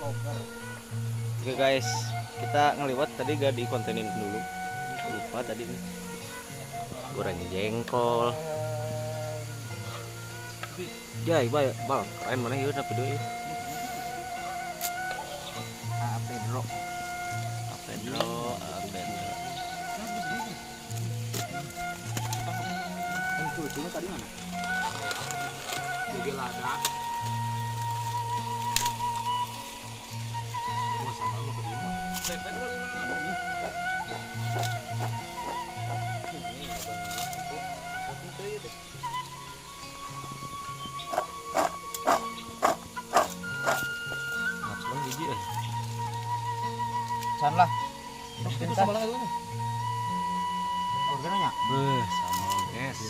Oke guys, kita ngeliwat tadi gak dikontenin dulu. Lupa tadi nih. Goreng jengkol. Jai, bal, keren mana ya udah video ya. Pedro. Pedro. Cuma tadi mana? Jadi lada. San lah. Terus sebelah itu. Organnya. Sama guys.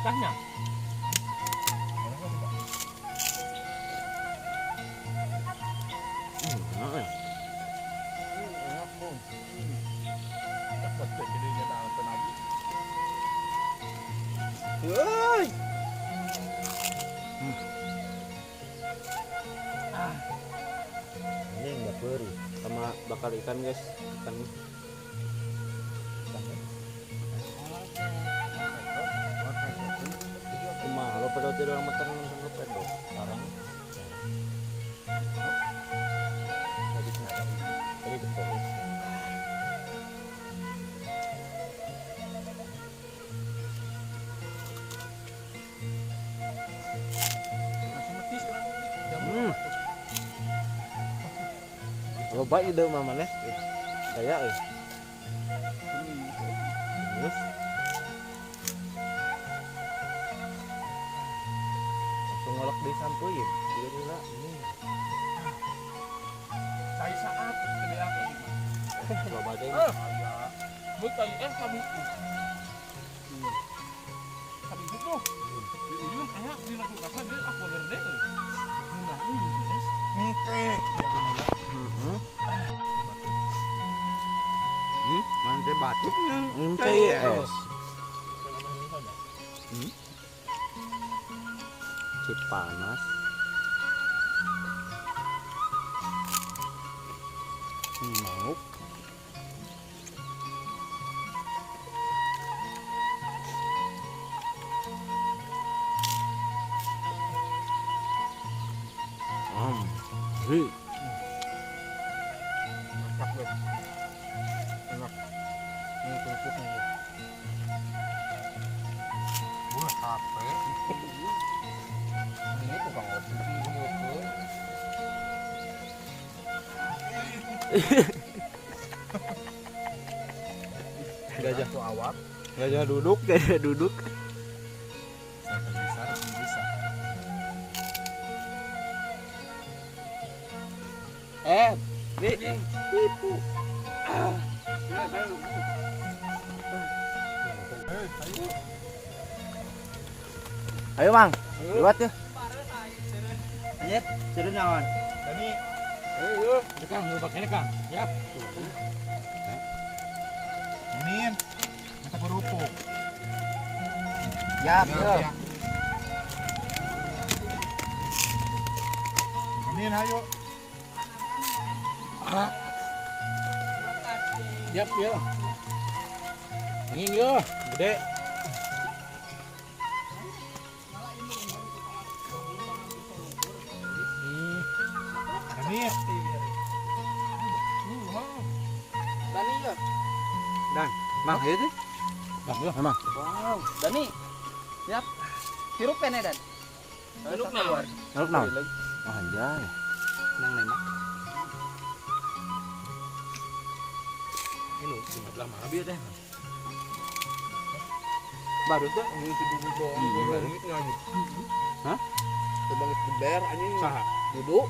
Atasnya. Ini enggak peri sama bakar ikan guys, ikan. Lo pada tidur orang makan sama pedro sekarang. Tadi betul. Loba ide mama nih, kayak terus langsung ngolok di sampuin, dia gila ini. Saya saat gede aku. Loba aja. Bukan kami. Kami itu. Di ujung kayak dilakukan dia aku gede. Nah, ini guys. Mantai batuknya, mantai es. Cip panas. Mau. Hei. Enak. Ini kerupuknya. Buat HP. Ini tukang kopi gitu. Gajah tuh awak. gajah duduk. Bisa. Tipu. Ayo Mang, lewat ya. Anyet, turun naon. Dani. Ayo, Kang, lu pakai Kang. Siap. Amin. Kita berupuk. Siap, Ya. Amin, ayo. Siap ya. Angin yo, gede. Dani. Dani ya. Dan, Mang, ayo deh. Mang. Wow, Dani. Siap. Hirup pene Dan. Hirup naon? Naluk naon? Oh, anjay. Nang nembak. Ini sebelah mana biar deh. Baru tuh. Ini dulu dong. Ini ngaji. Hah? Sebangit geber anjing. Saha? Duduk.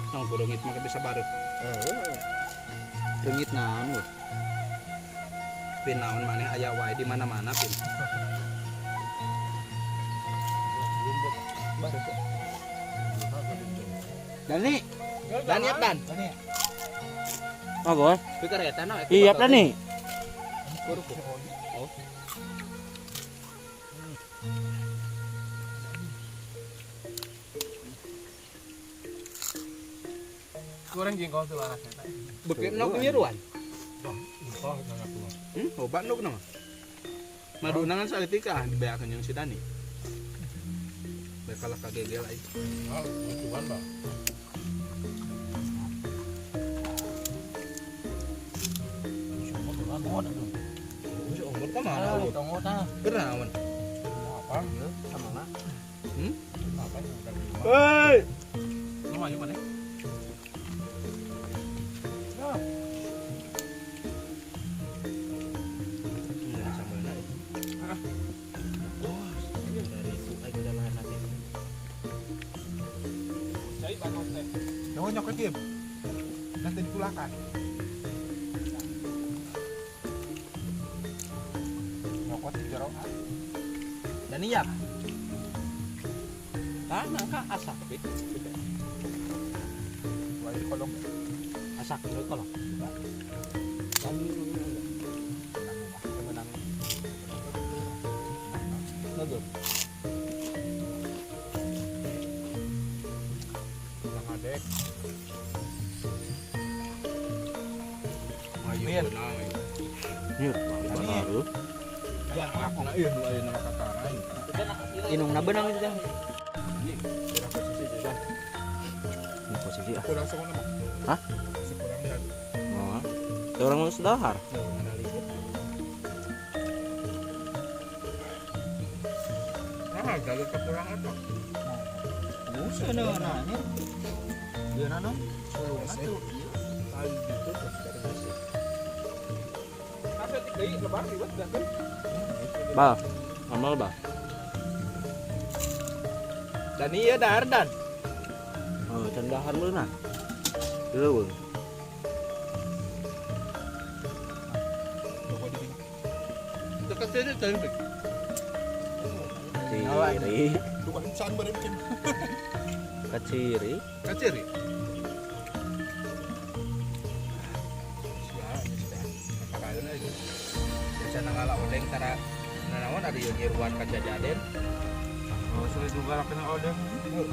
Nang bodongit mah bisa baru. Dengit naon lu? Pin naon maneh aya wae di mana-mana pin. Dani. Dan ya dan. Oh boy. Pikir eta no. Iya dan nih. Kurang jengkol tuh anak eta. Bukit nok penyeruan. Obat nuk nama. Madu nangan saeutika dibeakeun jeung si Dani. Bae kalah kagegel ai. Ah, tuan Bang. Umur ka mana lu? Tongot ah. Kenaon? Apa? Sama na. Hei. Lu maju mana? Jangan nyokot tim. Nanti dipulangkan. Nyokot di jero. Dan iya. Ah, nangka asak pit. Lagi kolong. Asak itu kalau. Kami menang. Nggak. Yang adek. Ayo. Yuk, baru. Ya aku na ieu nu aya nama kataran. Inungna benang itu teh. Kira posisi jajan. Ini posisi ah. Kurang sama nama. Hah? Sekurang lihat. Oh. Kayak orang mau sedahar. Nah, jalur kekurangan tuh. Buset nanya. Dia nano. Kali gitu terus dari masih. Sampai 3 lebar ribet dah kan. Bal. Amal bal. Dan iya dar dan. Oh, cendahan lu nah. Dulu. Dekat sini cantik. Kaciri. Bukan insan beremkin. Kaciri. Kaciri. Biasanya ngala odeng tara nanawan ada yang nyiruan kaca jaden. Oh, sulit juga kena odeng. Itu yang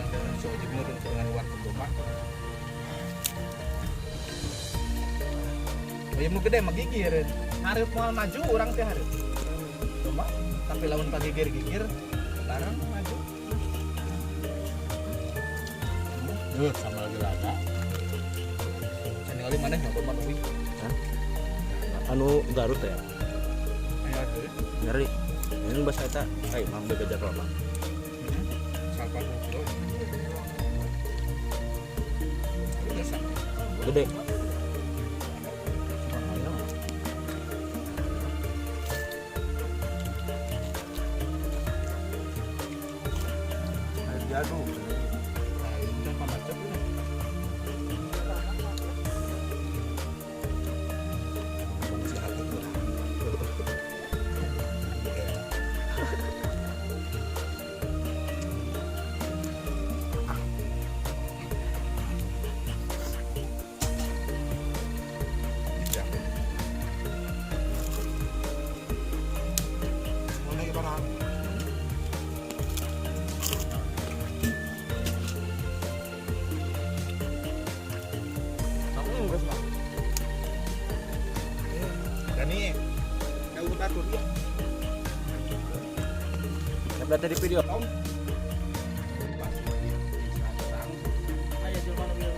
dengan si ojek nurun dengan luar pembuka. Bayam nu gede mah gigireun. Hareup moal maju urang teh hareup. Cuma tapi lamun pagigir-gigir barang maju. Sama lagi lada. Sani kali maneh nyoba mah uwi. Anu Garut ya. Aya deui. Nyeri. Ini bahasa eta kayak mang bebejar lama. Salpan kilo. Biasa. Gede. Aduh. Udah pamacet udah. Mana ibarat Dani, kau tatur ya. Update tadi video. Ayo jelma nu bieu.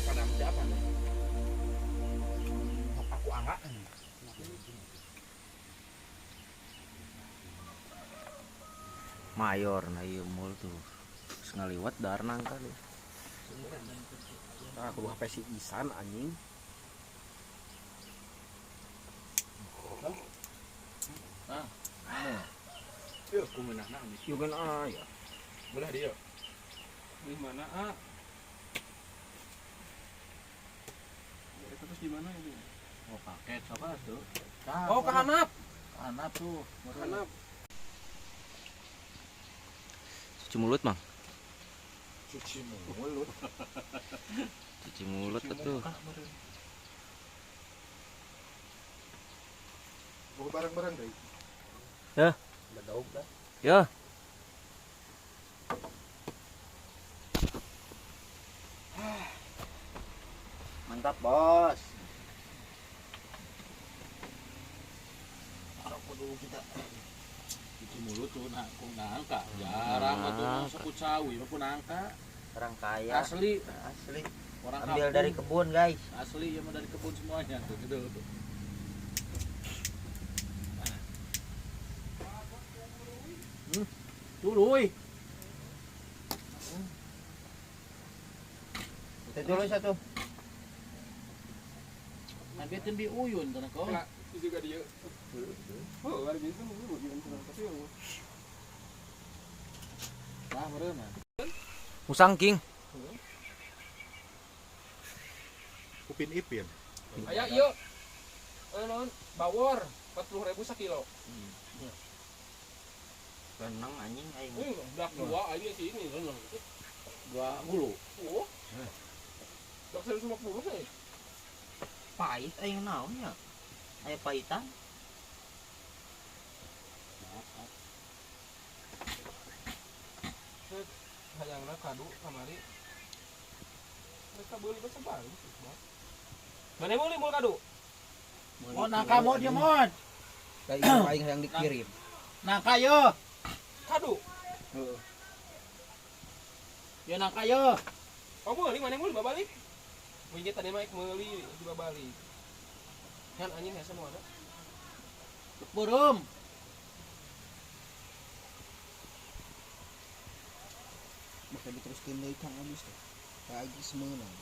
Padam siapa? Aku angga. Mayor na ieu mul tuh. Geus ngaliwat dar nangka deh. Ah, kudu HP si Isan anjing. Ah, Yuk, kumenahna geus. Yuk kan aya. Belah dia. Di mana, ah? Itu terus di mana ini? Oh, paket coba tuh. Oh, ke handap. Anak tuh. Handap. Cuci mulut, Mang. Cuci mulut. Cuci mulut tuh. Bawa barang-barang deh. Ya. Bedaug dah. Ya. Mantap, Bos. Apa dulu kita cuci mulut tuh nak kung nangka jarang mah tuh suku cawi mah pun nangka Orang kaya. asli Asli. orang Ambil kampung. dari kebun, guys. Asli ya mah dari kebun semuanya tuh gitu tuh. Tuluy Kita dulu satu. nabitin bi uyun tuh kau Itu juga dia. Oh, luar biasa dulu di antara tapi nah meureun mah Musang king. Upin Ipin. aya ieu. Non bawor 40.000 sakilo. Renang anjing aing. Dak dua aja sih ini kan. 20 Oh. Dak 150 sih. Pahit aing naon ya? Aya pahitan. Hayangna kado kamari. Mereka beli bahasa baru. Mana beli mul kado? Oh, nangka mod ya mod. Kayak aing yang dikirim. Nangka yo. Kado. Yo nangka yo. Oh beli mana beli babalik? Winjit tadi mah meuli di babalik. Kan anjing hese nu ada. Burum. Bakal diteruskeun deui Kang Abis teh. Kayak semeunang.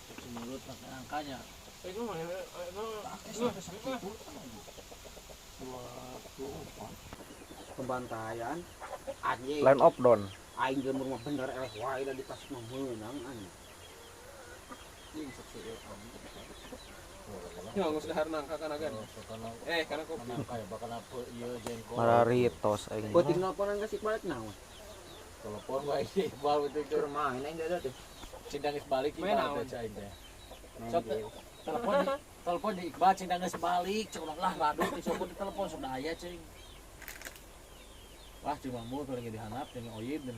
cuci mulut pakai angkanya Itu mah Pembantaian. Anjing. Line of down. Aing ge mah bener wae da ditas mah meunang anjing. Ya geus dahar nangka kana gan. Kana kopi. nangka ya bakal apa iya jengkol Mararitos aing. Beuting nelponan geus balik naon? telepon wae Iqbal itu Keur main aing da teh. cindang geus balik Main Iqbal naon? teh cai teh Main Sok, game. telepon di Iqbal cindang geus balik cek ulah lah radu teh sok di telepon sudah aya cing wah cuma mul lagi dihanap jeung Oyib dan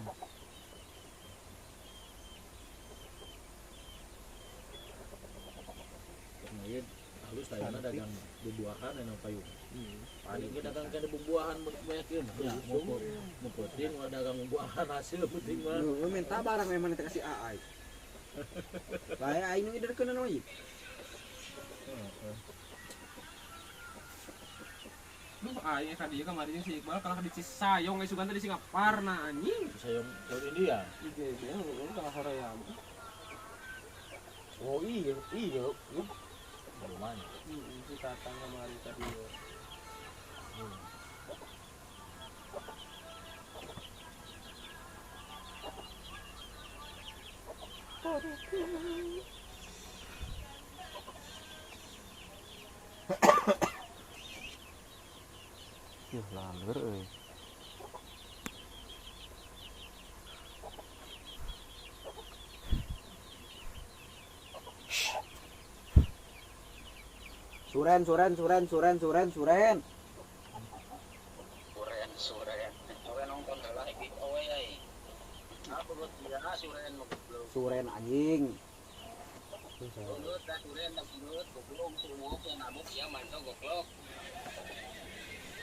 Oyib halus tayana dagang bubuahan dan payung paling ge dagang kana bubuahan banyakeun ya mau penting mah dagang bubuahan hasil penting mah Lu minta barang memang teh kasih AI. Lae aing nu ngiderkeun oi. Duh, aya ka dieu kamari si Iqbal kalah di Cisayong geus sugan teh di Singaparna anjing. sayang ke India IGB lu kalah Korea. oh iya lumayan Si Tatang kamari tadi. Yuh laler euy. Suren. Suren anjing.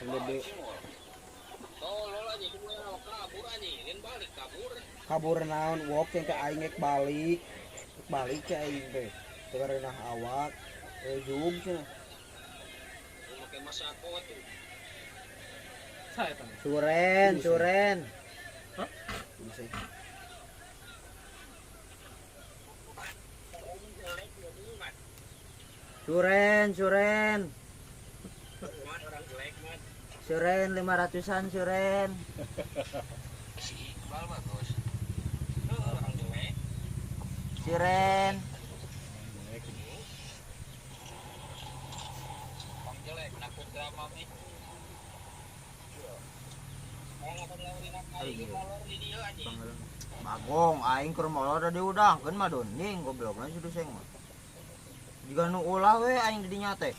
Gede. Kabur naon wok yang ke aing ngek balik. Balik ke aing teh. Teu renah awak. Zoom cenah. Saya tanya. Suren. Hah? Suren. Suren 500-an Suren. Suren. Bagong aing keur molor da diudangkeun mah doning goblokna sudah seng mah. Jika nu ulah we aing di dinya teh.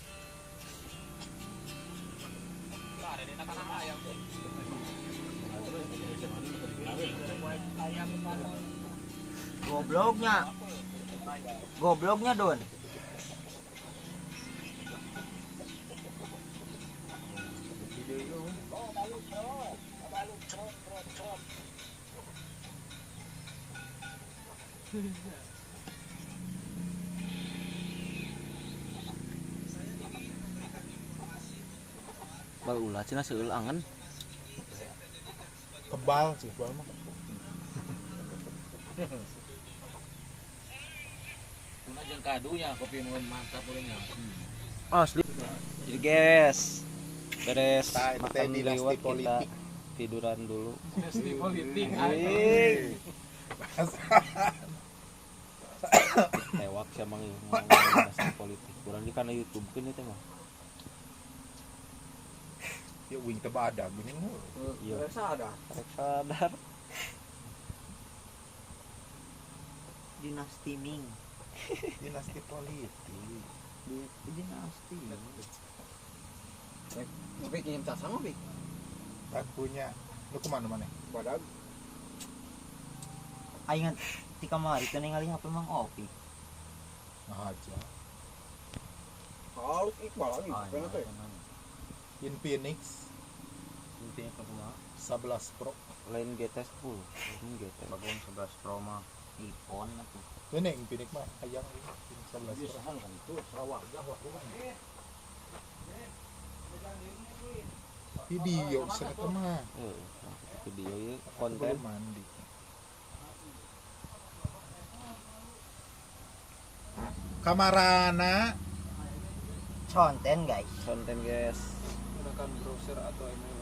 Gobloknya Don. Bal ulah cenah seueul angen. Kebal sih kebal mah. Kuna jeung kadunya kopi mun mantap urangnya. Asli. Jadi guys, beres Tah, itu teh makan dinasti liwat kita politik. tiduran dulu. Dinasti politik. Anjing. Tewak sama ngomong dinasti politik. Kurang di kana YouTube kan itu mah. Ya wing teh badag gini mah. Iya. Rek sadar. Rek sadar. Dinasti Ming. Dinasti politik. Dinasti. Tapi kirim tas sama Bik. Kan punya lu kemana mana? Badag. Aing ti kamari teh ningali HP Mang Opi. Nah aja. Kalau Iqbal lagi, kenapa ya? Infinix Intinya kumaha? 11 Pro. Lain GT 10. Ini GT. Bagong 11 Pro mah iPhone atuh. Ini Infinix mah hayang ini 11 Pro. Bisahan kan itu Sarawak Jawa kan. Video sana teh mah. Video ieu Belum konten mandi. Kamarana Conten guys. konten guys. Gunakan browser atau email